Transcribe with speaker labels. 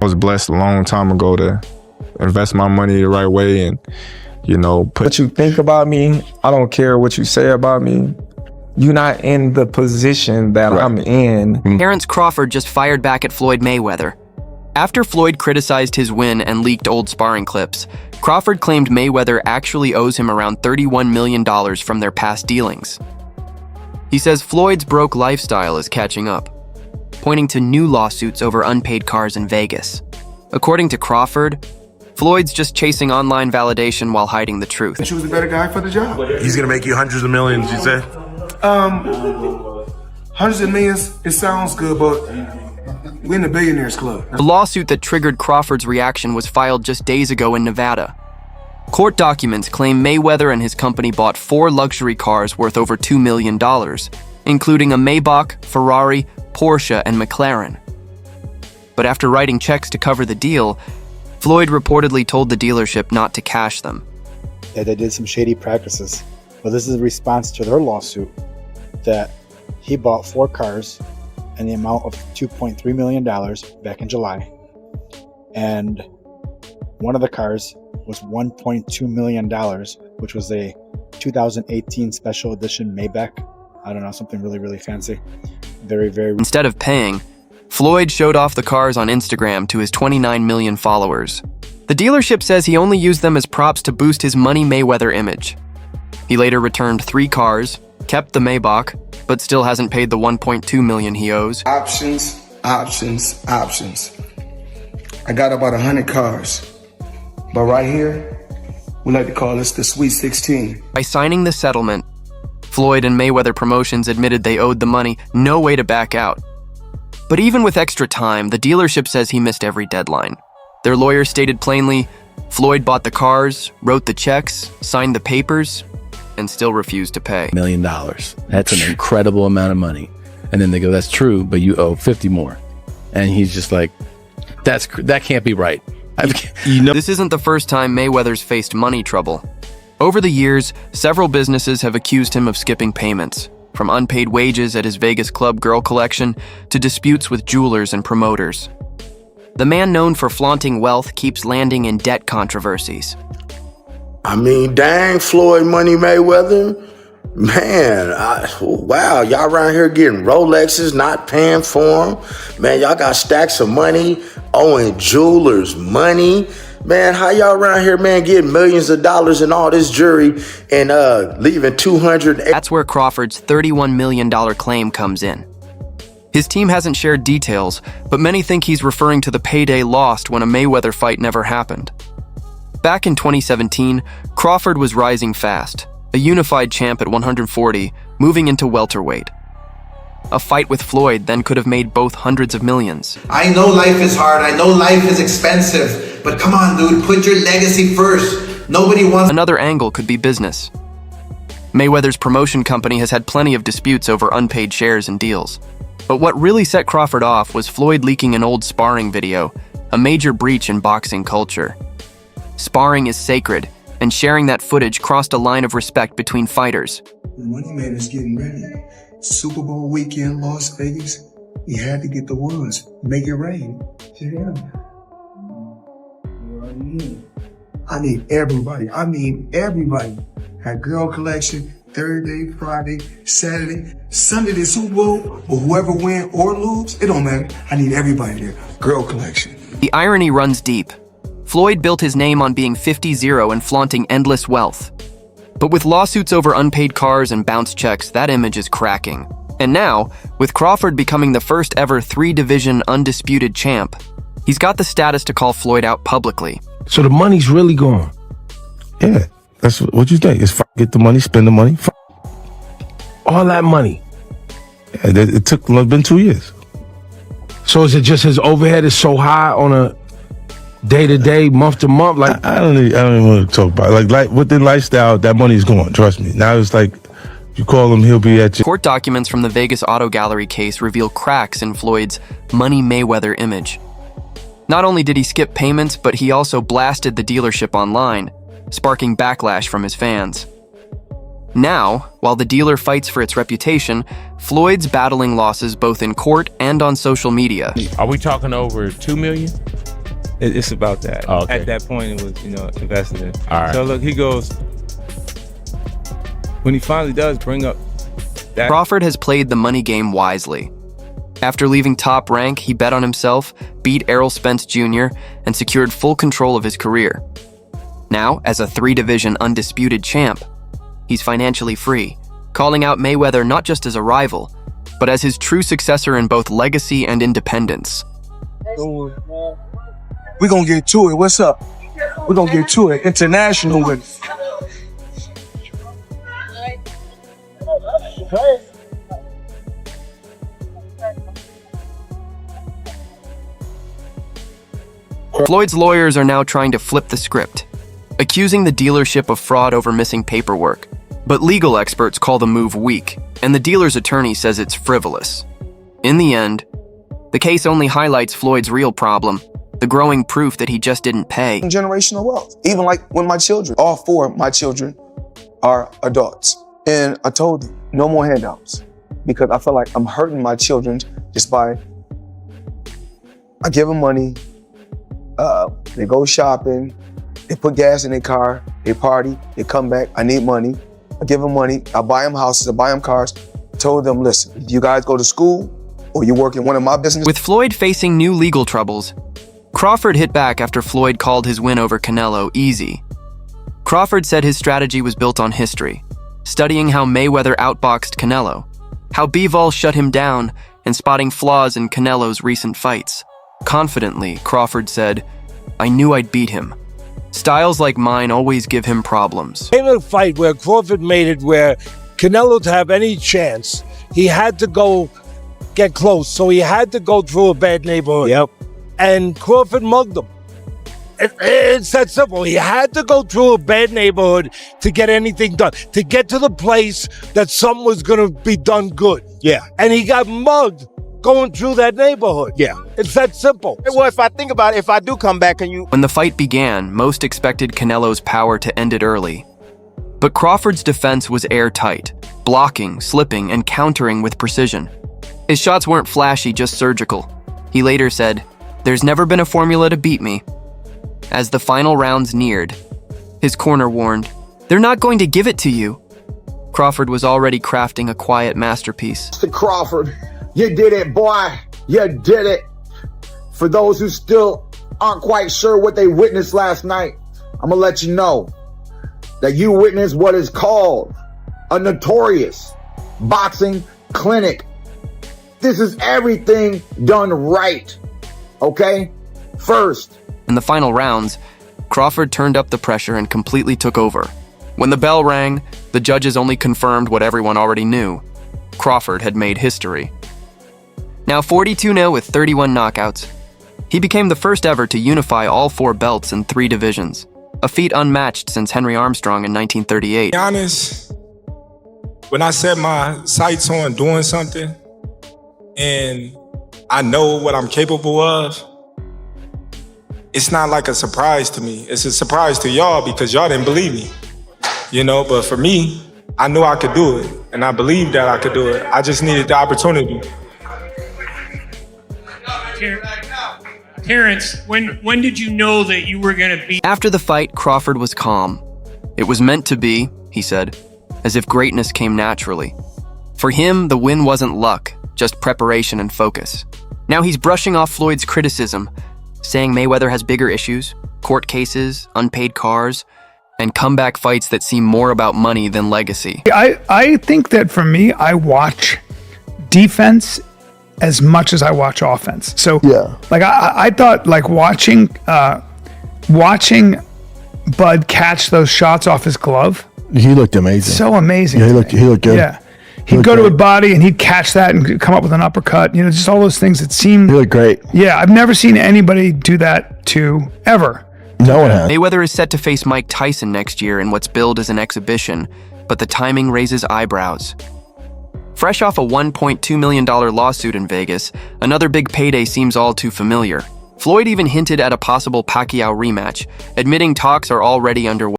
Speaker 1: was blessed a long time ago to invest my money the right way and, you know, put
Speaker 2: what you think about me. I don't care what you say about me. You're not in the position that I'm in.
Speaker 3: Terence Crawford just fired back at Floyd Mayweather. After Floyd criticized his win and leaked old sparring clips, Crawford claimed Mayweather actually owes him around $31 million from their past dealings. He says Floyd's broke lifestyle is catching up, pointing to new lawsuits over unpaid cars in Vegas. According to Crawford, Floyd's just chasing online validation while hiding the truth.
Speaker 4: She was a better guy for the job.
Speaker 5: He's gonna make you hundreds of millions, you say?
Speaker 4: Hundreds of millions, it sounds good, but we're in the billionaires club.
Speaker 3: The lawsuit that triggered Crawford's reaction was filed just days ago in Nevada. Court documents claim Mayweather and his company bought 4 luxury cars worth over $2 million, including a Maybach, Ferrari, Porsche, and McLaren. But after writing checks to cover the deal, Floyd reportedly told the dealership not to cash them.
Speaker 6: That they did some shady practices. Well, this is a response to their lawsuit that he bought 4 cars in the amount of $2.3 million back in July. And one of the cars was $1.2 million, which was a 2018 special edition Maybach. I don't know, something really, really fancy. Very, very...
Speaker 3: Instead of paying, Floyd showed off the cars on Instagram to his 29 million followers. The dealership says he only used them as props to boost his Money Mayweather image. He later returned 3 cars, kept the Maybach, but still hasn't paid the $1.2 million he owes.
Speaker 4: Options. I got about 100 cars. But right here, we like to call this the Sweet 16.
Speaker 3: By signing the settlement, Floyd and Mayweather Promotions admitted they owed the money, no way to back out. But even with extra time, the dealership says he missed every deadline. Their lawyer stated plainly, Floyd bought the cars, wrote the checks, signed the papers, and still refused to pay.
Speaker 7: $1 million. That's an incredible amount of money. And then they go, that's true, but you owe 50 more. And he's just like, that can't be right.
Speaker 3: This isn't the first time Mayweather's faced money trouble. Over the years, several businesses have accused him of skipping payments, from unpaid wages at his Vegas club girl collection to disputes with jewelers and promoters. The man known for flaunting wealth keeps landing in debt controversies.
Speaker 8: I mean, dang, Floyd Money Mayweather. Man, wow, y'all around here getting Rolexes, not paying for them. Man, y'all got stacks of money, owing jewelers money. Man, how y'all around here, man, getting millions of dollars in all this jewelry and leaving 200?
Speaker 3: That's where Crawford's $31 million claim comes in. His team hasn't shared details, but many think he's referring to the payday lost when a Mayweather fight never happened. Back in 2017, Crawford was rising fast, a unified champ at 140, moving into welterweight. A fight with Floyd then could have made both hundreds of millions.
Speaker 9: I know life is hard, I know life is expensive, but come on, dude, put your legacy first. Nobody wants...
Speaker 3: Another angle could be business. Mayweather's promotion company has had plenty of disputes over unpaid shares and deals. But what really set Crawford off was Floyd leaking an old sparring video, a major breach in boxing culture. Sparring is sacred, and sharing that footage crossed a line of respect between fighters.
Speaker 4: The Money Man is getting ready. Super Bowl weekend, Las Vegas. He had to get the ones. Make it rain. Yeah. I need everybody. Everybody. Had girl collection, Thursday, Friday, Saturday, Sunday, the Super Bowl, or whoever win or lose, it don't matter. I need everybody there. Girl collection.
Speaker 3: The irony runs deep. Floyd built his name on being 50-0 and flaunting endless wealth. But with lawsuits over unpaid cars and bounced checks, that image is cracking. And now, with Crawford becoming the first ever 3-division undisputed champ, he's got the status to call Floyd out publicly.
Speaker 10: So the money's really gone?
Speaker 1: Yeah, that's what you think. It's get the money, spend the money.
Speaker 10: All that money?
Speaker 1: Yeah, it's been 2 years.
Speaker 10: So is it just his overhead is so high on a day-to-day, month-to-month? Like
Speaker 1: I don't even want to talk about it. Like within lifestyle, that money's gone. Trust me. Now it's like you call him, he'll be at you.
Speaker 3: Court documents from the Vegas Auto Gallery case reveal cracks in Floyd's Money Mayweather image. Not only did he skip payments, but he also blasted the dealership online, sparking backlash from his fans. Now, while the dealer fights for its reputation, Floyd's battling losses both in court and on social media.
Speaker 11: Are we talking over $2 million? It's about that.
Speaker 7: Oh, okay.
Speaker 11: At that point, it was, invested in.
Speaker 7: All right.
Speaker 11: So look, he goes, when he finally does bring up that.
Speaker 3: Crawford has played the money game wisely. After leaving Top Rank, he bet on himself, beat Errol Spence Jr., and secured full control of his career. Now, as a 3-division undisputed champ, he's financially free, calling out Mayweather not just as a rival, but as his true successor in both legacy and independence.
Speaker 4: We're gonna get to it. What's up? We're gonna get to it. International with
Speaker 3: Floyd's lawyers are now trying to flip the script, accusing the dealership of fraud over missing paperwork. But legal experts call the move weak, and the dealer's attorney says it's frivolous. In the end, the case only highlights Floyd's real problem, the growing proof that he just didn't pay.
Speaker 4: generational wealth. Even like when my children, all 4 of my children are adults. And I told them, no more handouts. Because I feel like I'm hurting my children just by, I give them money, they go shopping, they put gas in their car, they party, they come back, I need money. I give them money, I buy them houses, I buy them cars. I told them, listen, you guys go to school or you work in one of my businesses.
Speaker 3: With Floyd facing new legal troubles, Crawford hit back after Floyd called his win over Canelo easy. Crawford said his strategy was built on history, studying how Mayweather outboxed Canelo, how Bivol shut him down, and spotting flaws in Canelo's recent fights. Confidently, Crawford said, "I knew I'd beat him. Styles like mine always give him problems."
Speaker 10: In a fight where Crawford made it where Canelo to have any chance, he had to go get close. So he had to go through a bad neighborhood.
Speaker 12: Yep.
Speaker 10: And Crawford mugged him. It's that simple. He had to go through a bad neighborhood to get anything done, to get to the place that something was going to be done good.
Speaker 12: Yeah.
Speaker 10: And he got mugged going through that neighborhood.
Speaker 12: Yeah.
Speaker 10: It's that simple.
Speaker 12: Well, if I think about it, if I do come back and you...
Speaker 3: When the fight began, most expected Canelo's power to end it early. But Crawford's defense was airtight, blocking, slipping, and countering with precision. His shots weren't flashy, just surgical. He later said, "There's never been a formula to beat me." As the final rounds neared, his corner warned, "They're not going to give it to you." Crawford was already crafting a quiet masterpiece.
Speaker 8: Mr. Crawford, you did it, boy. You did it. For those who still aren't quite sure what they witnessed last night, I'm going to let you know that you witnessed what is called a notorious boxing clinic. This is everything done right, okay? First,
Speaker 3: In the final rounds, Crawford turned up the pressure and completely took over. When the bell rang, the judges only confirmed what everyone already knew. Crawford had made history. Now 42-0 with 31 knockouts, he became the first ever to unify all 4 belts in 3 divisions, a feat unmatched since Henry Armstrong in 1938.
Speaker 13: To be honest, when I set my sights on doing something and I know what I'm capable of, it's not like a surprise to me. It's a surprise to y'all because y'all didn't believe me, but for me, I knew I could do it and I believed that I could do it. I just needed the opportunity.
Speaker 14: Terence, when did you know that you were going to beat?
Speaker 3: After the fight, Crawford was calm. It was meant to be, he said, as if greatness came naturally. For him, the win wasn't luck, just preparation and focus. Now he's brushing off Floyd's criticism, saying Mayweather has bigger issues, court cases, unpaid cars, and comeback fights that seem more about money than legacy.
Speaker 15: I think that for me, I watch defense as much as I watch offense. So like I thought like watching Bud catch those shots off his glove.
Speaker 10: He looked amazing.
Speaker 15: So amazing.
Speaker 10: Yeah, he looked good.
Speaker 15: Yeah. He'd go to a body and he'd catch that and come up with an uppercut. Just all those things that seemed...
Speaker 10: He looked great.
Speaker 15: Yeah, I've never seen anybody do that ever.
Speaker 10: No one has.
Speaker 3: Mayweather is set to face Mike Tyson next year in what's billed as an exhibition, but the timing raises eyebrows. Fresh off a $1.2 million lawsuit in Vegas, another big payday seems all too familiar. Floyd even hinted at a possible Pacquiao rematch, admitting talks are already underway.